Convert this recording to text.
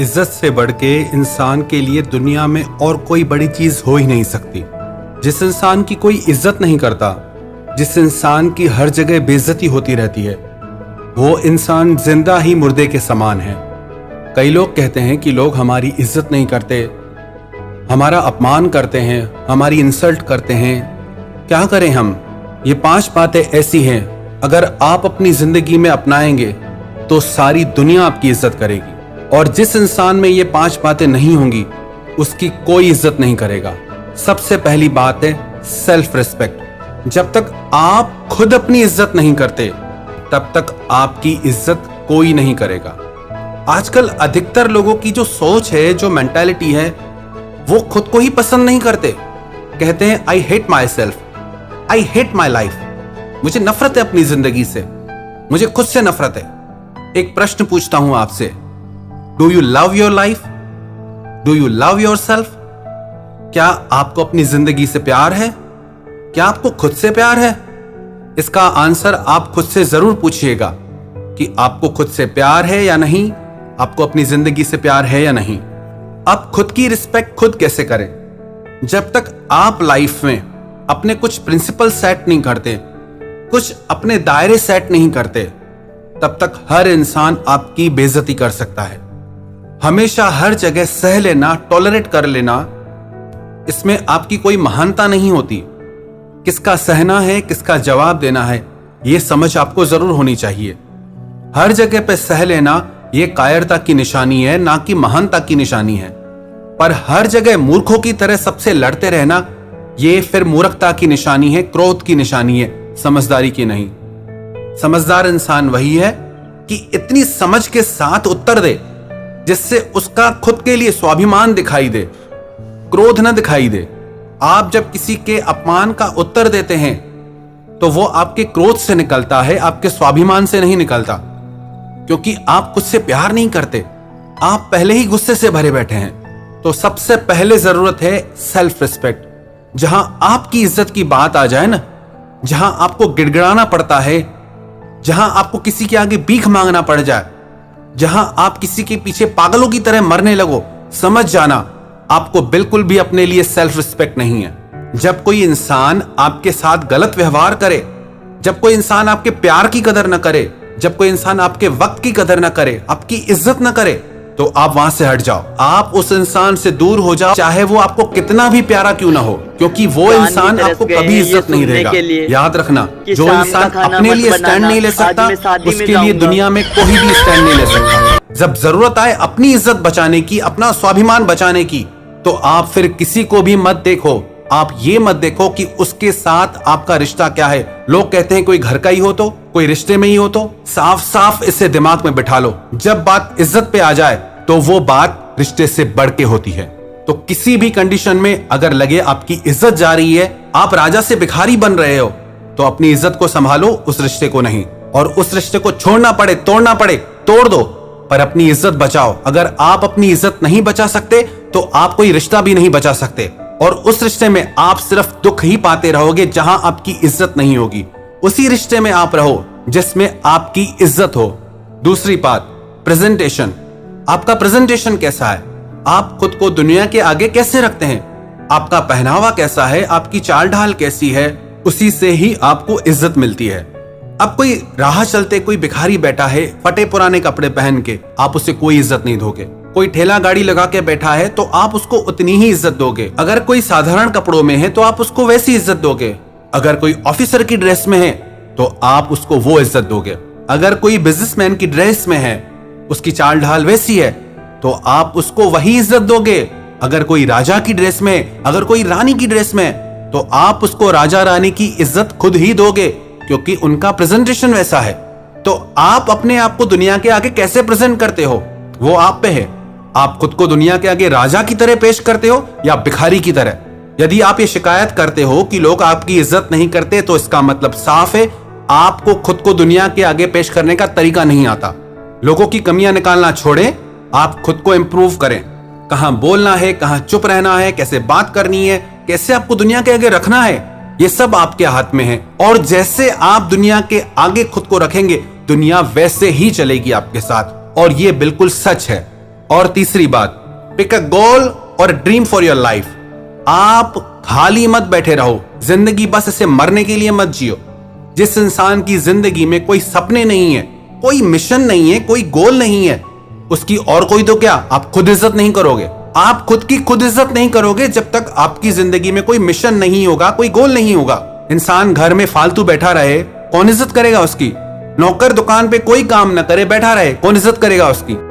इज्जत से बढ़ के इंसान के लिए दुनिया में और कोई बड़ी चीज हो ही नहीं सकती। जिस इंसान की कोई इज्जत नहीं करता, जिस इंसान की हर जगह बेइज्जती होती रहती है, वो इंसान जिंदा ही मुर्दे के समान है। कई लोग कहते हैं कि लोग हमारी इज्जत नहीं करते, हमारा अपमान करते हैं, हमारी इंसल्ट करते हैं। क्या करें हम? ये 5 बातें ऐसी हैं, अगर आप अपनी जिंदगी में अपनाएंगे तो सारी दुनिया आपकी इज्जत करेगी। और जिस इंसान में ये 5 बातें नहीं होंगी, उसकी कोई इज्जत नहीं करेगा। सबसे पहली बात है सेल्फ रिस्पेक्ट। जब तक आप खुद अपनी इज्जत नहीं करते, तब तक आपकी इज्जत कोई नहीं करेगा। आजकल अधिकतर लोगों की जो सोच है, जो मेंटालिटी है, वो खुद को ही पसंद नहीं करते। कहते हैं I hate my self, I hate my life. मुझे नफरत है अपनी जिंदगी से, मुझे खुद से नफरत है। एक प्रश्न पूछता हूं आपसे, do you love your life? Do you love your self? क्या आपको अपनी जिंदगी से प्यार है? क्या आपको खुद से प्यार है? इसका आंसर आप खुद से जरूर पूछिएगा कि आपको खुद से प्यार है या नहीं, आपको अपनी जिंदगी से प्यार है या नहीं। अब खुद की रिस्पेक्ट खुद कैसे करें? जब तक आप लाइफ में अपने कुछ प्रिंसिपल सेट नहीं करते, कुछ अपने दायरे सेट नहीं करते, तब तक हर इंसान आपकी बेइज्जती कर सकता है। हमेशा हर जगह सह लेना, टॉलरेट कर लेना, इसमें आपकी कोई महानता नहीं होती। किसका सहना है, किसका जवाब देना है, यह समझ आपको जरूर होनी चाहिए। हर जगह पे सह लेना यह कायरता की निशानी है, ना कि महानता की निशानी है। पर हर जगह मूर्खों की तरह सबसे लड़ते रहना, यह फिर मूर्खता की निशानी है, क्रोध की निशानी है, समझदारी की नहीं। समझदार इंसान वही है कि इतनी समझ के साथ उत्तर दे जिससे उसका खुद के लिए स्वाभिमान दिखाई दे, क्रोध न दिखाई दे। आप जब किसी के अपमान का उत्तर देते हैं तो वो आपके क्रोध से निकलता है, आपके स्वाभिमान से नहीं निकलता, क्योंकि आप खुद से प्यार नहीं करते, आप पहले ही गुस्से से भरे बैठे हैं। तो सबसे पहले जरूरत है सेल्फ रिस्पेक्ट। जहां आपकी इज्जत की बात आ जाए ना, जहां आपको गिड़गिड़ाना पड़ता है, जहां आपको किसी के आगे भीख मांगना पड़ जाए, जहां आप किसी के पीछे पागलों की तरह मरने लगो, समझ जाना आपको बिल्कुल भी अपने लिए सेल्फ रिस्पेक्ट नहीं है। जब कोई इंसान आपके साथ गलत व्यवहार करे, जब कोई इंसान आपके प्यार की कदर न करे, जब कोई इंसान आपके वक्त की कदर न करे, आपकी इज्जत न करे, तो आप वहां से हट जाओ। आप उस इंसान से दूर हो जाओ, चाहे वो आपको कितना भी प्यारा क्यों ना हो, क्योंकि वो इंसान आपको कभी इज्जत नहीं देगा। याद रखना, जो इंसान अपने लिए स्टैंड नहीं ले सकता, उसके लिए दुनिया में कोई भी स्टैंड नहीं ले सकता। जब जरूरत आए अपनी इज्जत बचाने की, अपना स्वाभिमान बचाने की, तो आप फिर किसी को भी मत देखो। आप ये मत देखो कि उसके साथ आपका रिश्ता क्या है। लोग कहते हैं कोई घर का ही हो तो, कोई रिश्ते में ही हो तो। साफ साफ इसे दिमाग में बिठा लो, जब बात इज्जत पे आ जाए तो वो बात रिश्ते से बढ़ के होती है। तो किसी भी कंडीशन में अगर लगे आपकी इज्जत जा रही है, आप राजा से भिखारी बन रहे हो, तो अपनी इज्जत को संभालो, उस रिश्ते को नहीं। और उस रिश्ते को छोड़ना पड़े, तोड़ना पड़े, तोड़ दो, पर अपनी इज्जत बचाओ। अगर आप अपनी इज्जत नहीं बचा सकते तो आप कोई रिश्ता भी नहीं बचा सकते, और उस रिश्ते में आप सिर्फ दुख ही पाते रहोगे। जहां आपकी इज्जत नहीं होगी, उसी रिश्ते में आप रहो जिसमें आपकी इज्जत हो। दूसरी बात, प्रेजेंटेशन। आपका प्रेजेंटेशन कैसा है? आप खुद को दुनिया के आगे कैसे रखते हैं? आपका पहनावा कैसा है? आपकी चाल ढाल कैसी है? उसी से ही आपको इज्जत मिलती है। अब कोई राह चलते कोई भिखारी बैठा है फटे पुराने कपड़े पहन के, आप उसे कोई इज्जत नहीं दोगे। कोई ठेला गाड़ी लगा के बैठा है तो आप उसको उतनी ही इज्जत दोगे। अगर कोई साधारण कपड़ों में है तो आप उसको वैसी इज्जत दोगे। अगर कोई ऑफिसर की ड्रेस में है तो आप उसको वो इज्जत दोगे। अगर कोई बिजनेसमैन की ड्रेस में है, उसकी चाल ढाल वैसी है, तो आप उसको वही इज्जत दोगे। अगर कोई राजा की ड्रेस में, अगर कोई रानी की ड्रेस में, तो आप उसको राजा रानी की इज्जत खुद ही दोगे, क्योंकि उनका प्रेजेंटेशन वैसा है। तो आप अपने आप को दुनिया के आगे कैसे प्रेजेंट करते हो, वो आप पे है। आप खुद को दुनिया के आगे राजा की तरह पेश करते हो या भिखारी की तरह? यदि आप ये शिकायत करते हो कि लोग आपकी इज्जत नहीं करते, तो इसका मतलब साफ है, आपको खुद को दुनिया के आगे पेश करने का तरीका नहीं आता। लोगों की कमियां निकालना छोड़ें, आप खुद को इंप्रूव करें। कहां बोलना है, कहां चुप रहना है, कैसे बात करनी है, कैसे आपको दुनिया के आगे रखना है, ये सब आपके हाथ में है। और जैसे आप दुनिया के आगे खुद को रखेंगे, दुनिया वैसे ही चलेगी आपके साथ। और ये बिल्कुल सच है। और तीसरी बात, पिक अ गोल और ड्रीम फॉर योर लाइफ। आप खाली मत बैठे रहो, जिंदगी बस इसे मरने के लिए मत जियो। जिस इंसान की जिंदगी में कोई सपने नहीं है, कोई मिशन नहीं है, कोई गोल नहीं है, उसकी और कोई तो क्या, आप खुद इज्जत नहीं करोगे। आप खुद की खुद इज्जत नहीं करोगे जब तक आपकी जिंदगी में कोई मिशन नहीं होगा, कोई गोल नहीं होगा। इंसान घर में फालतू बैठा रहे, कौन इज्जत करेगा उसकी? नौकर दुकान पे कोई काम ना करे, बैठा रहे, कौन इज्जत करेगा उसकी?